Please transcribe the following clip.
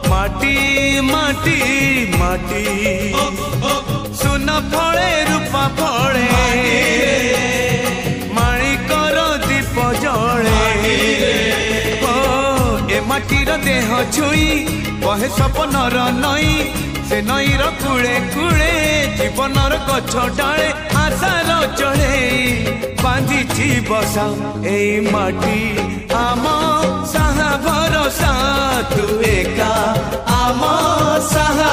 माटी माटी माटी माटी सुन फले रूपा फले माणिकर दीप जले ए माटीर देह छुई बहे सपनर नई से नईर कूले कूले जीवनर गछ डाले आशार चढ़े बांधी बसा ए माटी आम साहा भरोसा तू एका आम साहा